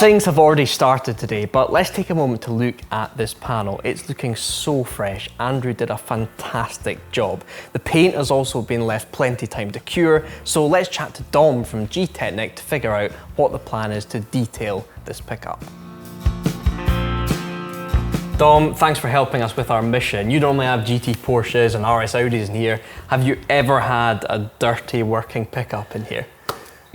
Things have already started today, but let's take a moment to look at this panel. It's looking so fresh. Andrew did a fantastic job. The paint has also been left plenty time to cure, so let's chat to Dom from Gtechniq to figure out what the plan is to detail this pickup. Dom, thanks for helping us with our mission. You normally have GT Porsches and RS Audis in here. Have you ever had a dirty working pickup in here?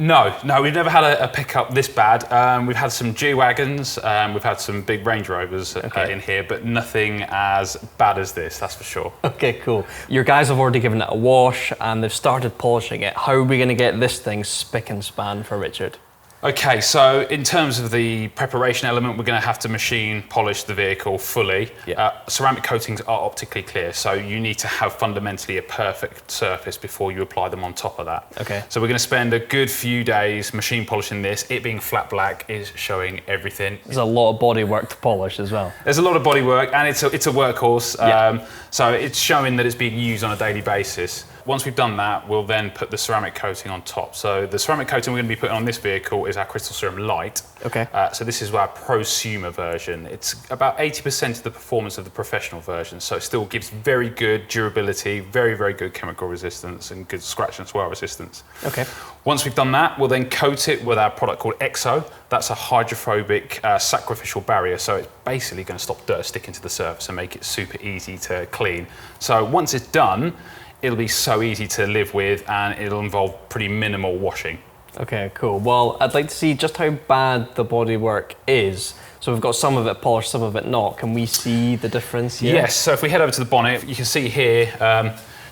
No, we've never had a pickup this bad. We've had some G-Wagons, we've had some big Range Rovers in here, but nothing as bad as this, that's for sure. Okay, cool. Your guys have already given it a wash and they've started polishing it. How are we going to get this thing spick and span for Richard? Okay, so in terms of the preparation element, we're going to have to machine polish the vehicle fully. Yeah. Ceramic coatings are optically clear, so you need to have fundamentally a perfect surface before you apply them on top of that. Okay. So we're going to spend a good few days machine polishing this. It being flat black is showing everything. There's a lot of body work to polish as well. There's a lot of body work, and it's a workhorse, Yeah. so it's showing that it's being used on a daily basis. Once we've done that, we'll then put the ceramic coating on top. So the ceramic coating we're going to be putting on this vehicle is our Crystal Serum Light. Okay. So this is our prosumer version. It's about 80% of the performance of the professional version, so it still gives very good durability, very, very good chemical resistance, and good scratch and swirl resistance. Okay. Once we've done that, we'll then coat it with our product called EXO. That's a hydrophobic sacrificial barrier, so it's basically going to stop dirt sticking to the surface and make it super easy to clean. So once it's done, it'll be so easy to live with, and it'll involve pretty minimal washing. Okay, cool. Well, I'd like to see just how bad the bodywork is. So we've got some of it polished, some of it not. Can we see the difference here? Yes, so if we head over to the bonnet, you can see here,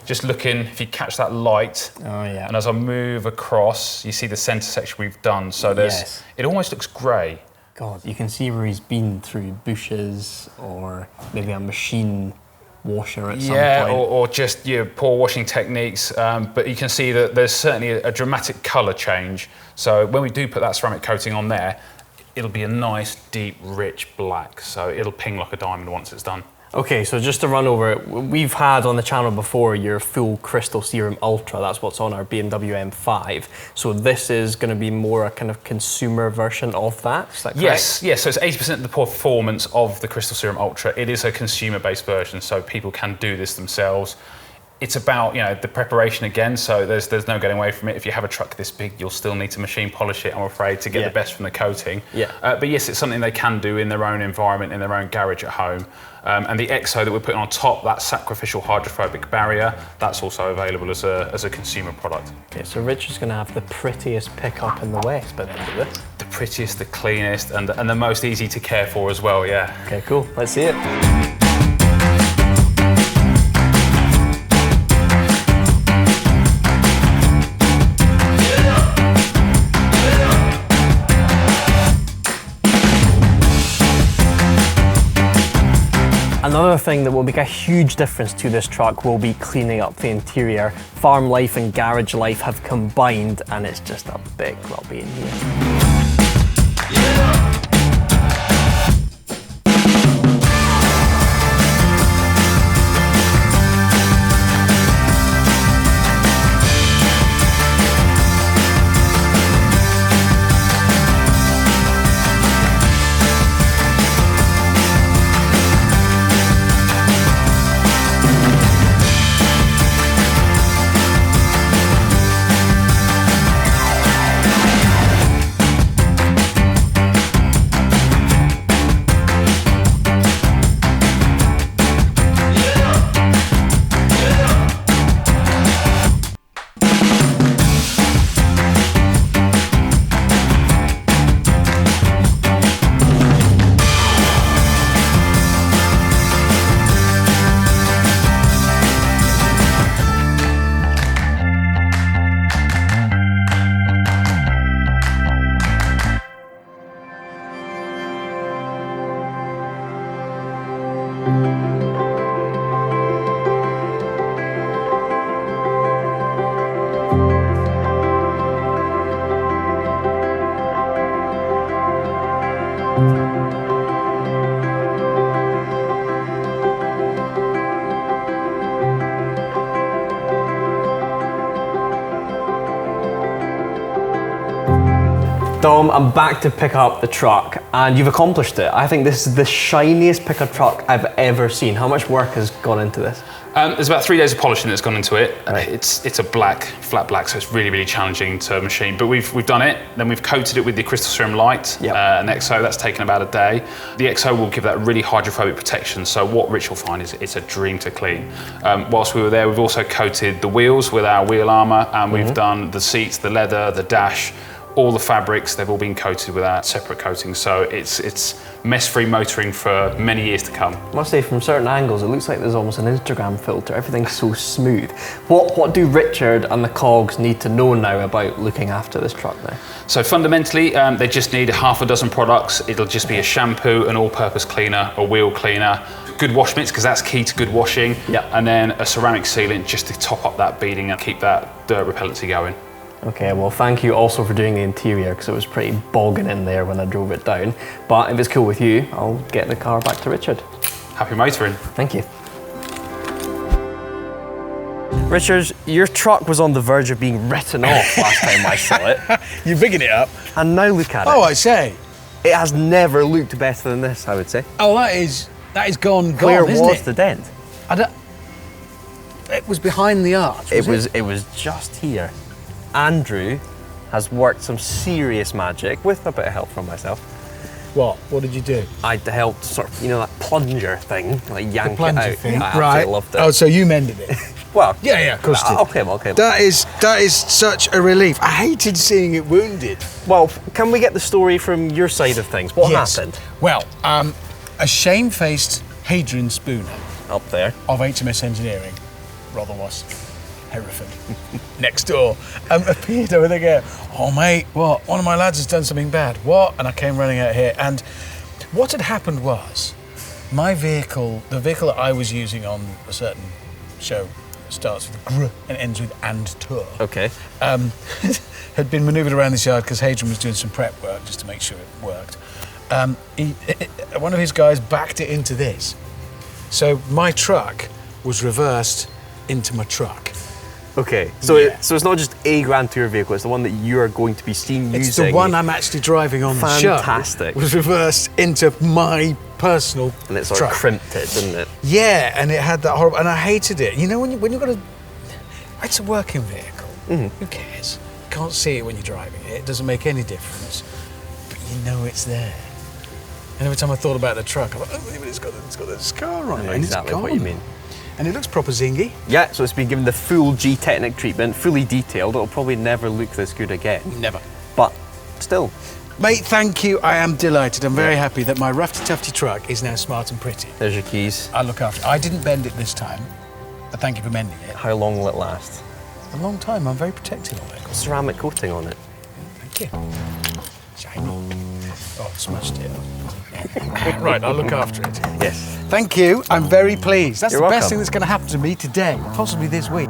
just looking, if you catch that light, oh, yeah. and as I move across, you see the centre section we've done. So there's, it almost looks grey. God, you can see where he's been through bushes or maybe a machine washer at some point. Yeah, or just poor washing techniques, but you can see that there's certainly a dramatic colour change. So when we do put that ceramic coating on there, it'll be a nice, deep, rich black. So it'll ping like a diamond once it's done. Okay, so just to run over it, we've had on the channel before your full Crystal Serum Ultra. That's what's on our BMW M5. So this is going to be more a kind of consumer version of that, is that correct? Yes, so it's 80% of the performance of the Crystal Serum Ultra. It is a consumer-based version, so people can do this themselves. It's about, the preparation again, so there's no getting away from it. If you have a truck this big, you'll still need to machine polish it, I'm afraid, to get the best from the coating. Yeah. But yes, it's something they can do in their own environment, in their own garage at home. And the EXO that we're putting on top, that sacrificial hydrophobic barrier, that's also available as a consumer product. Okay, so Richard's going to have the prettiest pickup in the West by the end of this. The prettiest, the cleanest, and the most easy to care for as well, yeah. Okay, cool. Let's see it. Another thing that will make a huge difference to this truck will be cleaning up the interior. Farm life and garage life have combined, and it's just a big lobby in here. Dom, I'm back to pick up the truck, and you've accomplished it. I think this is the shiniest pickup truck I've ever seen. How much work has gone into this? There's about 3 days of polishing that's gone into it. Right. It's a black, flat black, so it's really, really challenging to machine. But we've done it. Then we've coated it with the Crystal Serum Light, an EXO. That's taken about a day. The EXO will give that really hydrophobic protection. So what Rich will find is it's a dream to clean. Whilst we were there, we've also coated the wheels with our wheel armour, and we've done the seats, the leather, the dash. All the fabrics, they've all been coated with our separate coatings, so it's mess-free motoring for many years to come. I must say, from certain angles, it looks like there's almost an Instagram filter. Everything's so smooth. What do Richard and the cogs need to know now about looking after this truck now? So fundamentally, they just need half a dozen products. It'll just be a shampoo, an all-purpose cleaner, a wheel cleaner, good wash mitts, because that's key to good washing, and then a ceramic sealant just to top up that beading and keep that dirt repellency going. Okay, well, thank you also for doing the interior, because it was pretty bogging in there when I drove it down. But if it's cool with you, I'll get the car back to Richard. Happy motoring. Thank you. Richard, your truck was on the verge of being written off last time I saw it. You're bigging it up. And now look at it. Oh, I say. It has never looked better than this, I would say. Oh, that is gone, Where isn't was it? the dent? It was behind the arch, It was just here. Andrew has worked some serious magic with a bit of help from myself. What? What did you do? I helped sort of, that plunger thing, like yank it Plunger out. thing? I Right. absolutely loved it. Oh, so you mended it? Well, yeah, of course you did. Okay. That is such a relief. I hated seeing it wounded. Well, can we get the story from your side of things? What happened? Well, a shamefaced Hadrian Spooner Up there. of HMS Engineering, Rotherwas, Hereford, next door, appeared over there going, "Oh mate, what? One of my lads has done something bad." What? And I came running out here, and what had happened was, my vehicle, the vehicle that I was using on a certain show, starts with gr and ends with and tour. Okay. Had been manoeuvred around this yard because Hadrian was doing some prep work just to make sure it worked. One of his guys backed it into this. So my truck was reversed into my truck. Okay, so it's not just a Grand Tour vehicle, it's the one that you are going to be seen using. It's the one I'm actually driving on the show. Fantastic. Was reversed into my personal And it sort truck. of crimped it, didn't it? Yeah, and it had that horrible, and I hated it. You know, when you've got it's a working vehicle, who cares? You can't see it when you're driving it, it doesn't make any difference, but you know it's there. And every time I thought about the truck, I thought, oh, it's got the scar on it. I know and exactly it's what you mean. And it looks proper zingy. Yeah, so it's been given the full Gtechniq treatment, fully detailed. It'll probably never look this good again. Never. But still. Mate, thank you. I am delighted. I'm very happy that my roughy tufty truck is now smart and pretty. There's your keys. I'll look after it. I didn't bend it this time, but thank you for mending it. How long will it last? A long time. I'm very protective of it. Ceramic coating on it. Thank you. Shiny. Oh, smashed it. Right, I'll look after it. Yes. Thank you. I'm very pleased. That's You're the best welcome. thing that's going to happen to me today, possibly this week.